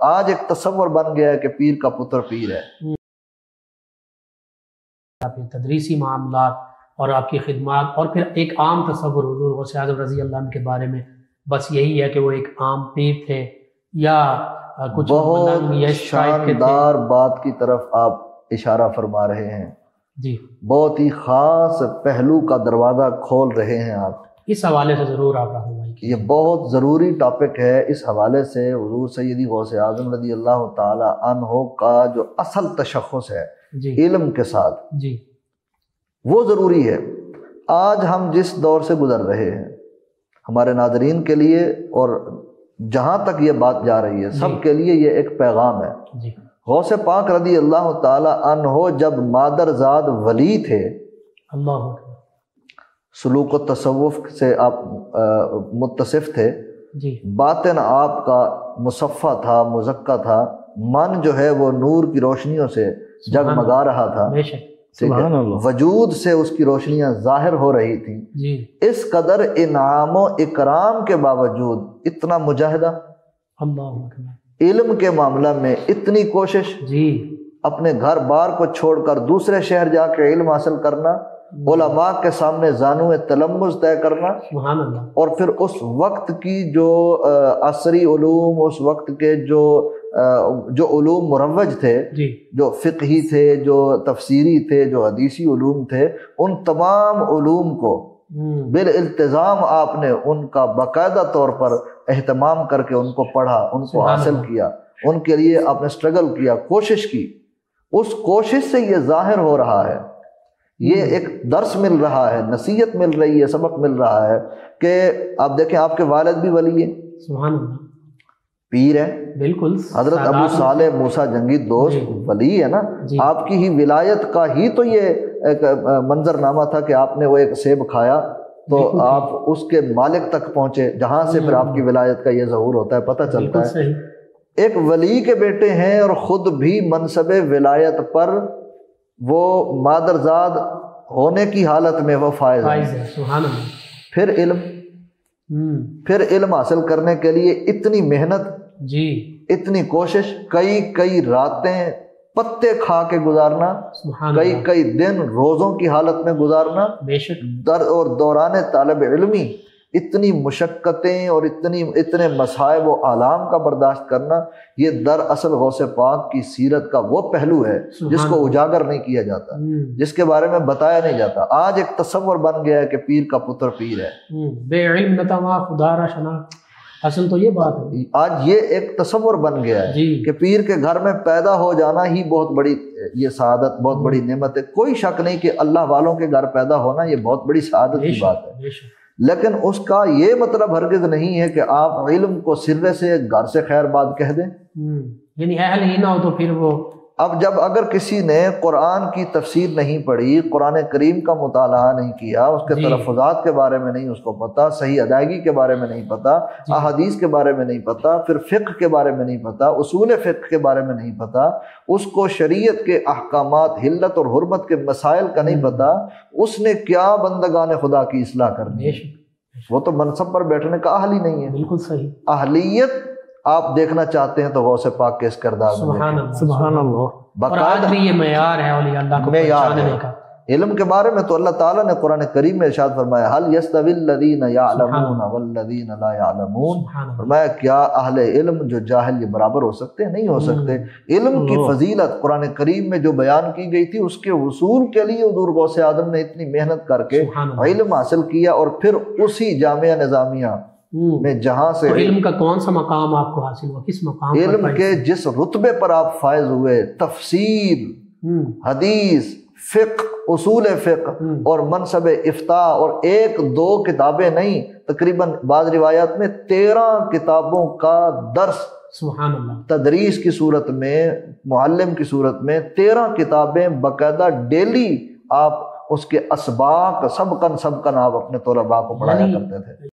آج ایک تصور بن گیا ہے کہ پیر کا پتر پیر ہے۔ آپ کے تدریسی معاملات اور آپ کی خدمات، اور پھر ایک عام تصور حضور غوث اعظم رضی اللہ عنہ کے بارے میں بس یہی ہے کہ وہ ایک عام پیر تھے یا کچھ بہت شاندار بات کی طرف آپ اشارہ فرما رہے ہیں جی، بہت ہی خاص پہلو کا دروازہ کھول رہے ہیں آپ۔ اس حوالے سے ضرور آپ رہنمائی کیجیے۔ یہ بہت ضروری ٹاپک ہے۔ اس حوالے سے حضور سیدی غوث اعظم رضی اللہ تعالی عنہ کا جو اصل تشخص ہے جی علم کے ساتھ، جی وہ ضروری ہے۔ آج ہم جس دور سے گزر رہے ہیں، ہمارے ناظرین کے لیے اور جہاں تک یہ بات جا رہی ہے سب کے لیے یہ ایک پیغام ہے۔ جی، غوث پاک رضی اللہ تعالی عنہ جب مادرزاد ولی تھے، اللہ اکبر، سلوک و تصوف سے آپ متصف تھے، جی باطن آپ کا مصفہ تھا، مزکہ تھا، من جو ہے وہ نور کی روشنیوں سے جگمگا رہا تھا، بے شک، سبحان اللہ، وجود سے اس کی روشنیاں ظاہر ہو رہی تھیں۔ جی، اس قدر انعام و اکرام کے باوجود اتنا مجاہدہ، اللہ اکبر، علم کے معاملہ میں اتنی کوشش، جی، اپنے گھر بار کو چھوڑ کر دوسرے شہر جا کے علم حاصل کرنا، علماء کے سامنے زانو تلمذ طے کرنا، سبحان اللہ، اور پھر اس وقت کی جو عصری علوم، اس وقت کے جو علوم مروج تھے، جی، جو فقہی تھے، جو تفسیری تھے، جو حدیثی علوم تھے، ان تمام علوم کو بالالتزام آپ نے ان کا باقاعدہ طور پر اہتمام کر کے ان کو پڑھا، ان کو حاصل کیا، ان کے لیے آپ نے سٹرگل کیا، کوشش کی۔ اس کوشش سے یہ ظاہر ہو رہا ہے، یہ ایک درس مل رہا ہے، نصیحت مل رہی ہے، سبق مل رہا ہے کہ آپ دیکھیں آپ کے والد بھی ولی ہیں، سبحان اللہ، پیر ہے، بالکل، حضرت ابو صالح موسیٰ جنگی دوست ولی ہے نا۔ آپ کی ہی ولایت کا ہی تو یہ ایک منظرنامہ تھا کہ آپ نے وہ ایک سیب کھایا تو آپ اس کے مالک تک پہنچے، جہاں سے پھر آپ کی ولایت کا یہ ظہور ہوتا ہے، پتہ چلتا ہے۔ ایک ولی کے بیٹے ہیں اور خود بھی منصب ولایت پر وہ مادرزاد ہونے کی حالت میں وہ فائز ہے۔ سبحان اللہ، پھر علم حاصل کرنے کے لیے اتنی محنت، جی، اتنی کوشش، کئی راتیں پتے کھا کے گزارنا، کئی دن روزوں کی حالت میں گزارنا، بے شک، اور دوران طالب علمی اتنی مشقتیں اور اتنے مصائب و آلام کا برداشت کرنا، یہ دراصل غوث پاک کی سیرت کا وہ پہلو ہے جس کو اجاگر نہیں کیا جاتا، جس کے بارے میں بتایا نہیں جاتا۔ آج ایک تصور بن گیا ہے کہ پیر کا پتر پیر ہے، بے علم نتوا خدا را شناخت، اصل تو یہ بات ہے۔ آج یہ ایک تصور بن گیا ہے کہ پیر کے گھر میں پیدا ہو جانا ہی بہت بڑی یہ سعادت، بہت بڑی نعمت ہے۔ کوئی شک نہیں کہ اللہ والوں کے گھر پیدا ہونا یہ بہت بڑی سعادت کی بات ہے، لیکن اس کا یہ مطلب ہرگز نہیں ہے کہ آپ علم کو سرے سے گھر سے خیر بات کہہ دیں، یعنی اہل ہی نہ ہو تو پھر وہ۔ اب اگر کسی نے قرآن کی تفسیر نہیں پڑھی، قرآن کریم کا مطالعہ نہیں کیا، اس کے تلفظات کے بارے میں نہیں اس کو پتہ، صحیح ادائیگی کے بارے میں نہیں پتہ، احادیث کے بارے میں نہیں پتہ، پھر فقہ کے بارے میں نہیں پتہ، اصول فقہ کے بارے میں نہیں پتہ، اس کو شریعت کے احکامات، حلت اور حرمت کے مسائل کا نہیں پتہ، اس نے کیا بندگان خدا کی اصلاح کرنی ہے؟ وہ تو منصب پر بیٹھنے کا اہل ہی نہیں ہے۔ بالکل صحیح۔ اہلیت آپ دیکھنا چاہتے ہیں تو غوث پاک کے اس کردار میں سبحان اللہ، سبحان اللہ، اور آج بھی یہ معیار ہے اولیاء اللہ کو پہچاننے کا۔ علم کے بارے میں تو اللہ تعالیٰ نے قرآن کریم میں ارشاد فرمایا هل يستوي الذين يعلمون والذين لا يعلمون، فرمایا کیا اہل علم جو جاہل یہ برابر ہو سکتے ہیں؟ نہیں ہو سکتے۔ علم کی فضیلت قرآن کریم میں جو بیان کی گئی تھی اس کے وصول کے لیے حضور غوث اعظم نے اتنی محنت کر کے علم حاصل کیا، اور پھر اسی جامعہ نظامیہ میں جہاں سے علم کا کون سا مقام آپ کو حاصل ہوا، کس مقام پر؟ علم کے جس رتبے پر آپ فائز ہوئے، تفسیر، حدیث، فقہ، اصول فقہ اور منصب افتاء، اور ایک دو کتابیں نہیں، تقریباً بعض روایات میں 13 کتابوں کا درس، سبحان اللہ، تدریس کی صورت میں، معلم کی صورت میں 13 کتابیں باقاعدہ ڈیلی آپ اس کے اسباق سبقاً آپ اپنے طلباء کو پڑھایا کرتے تھے۔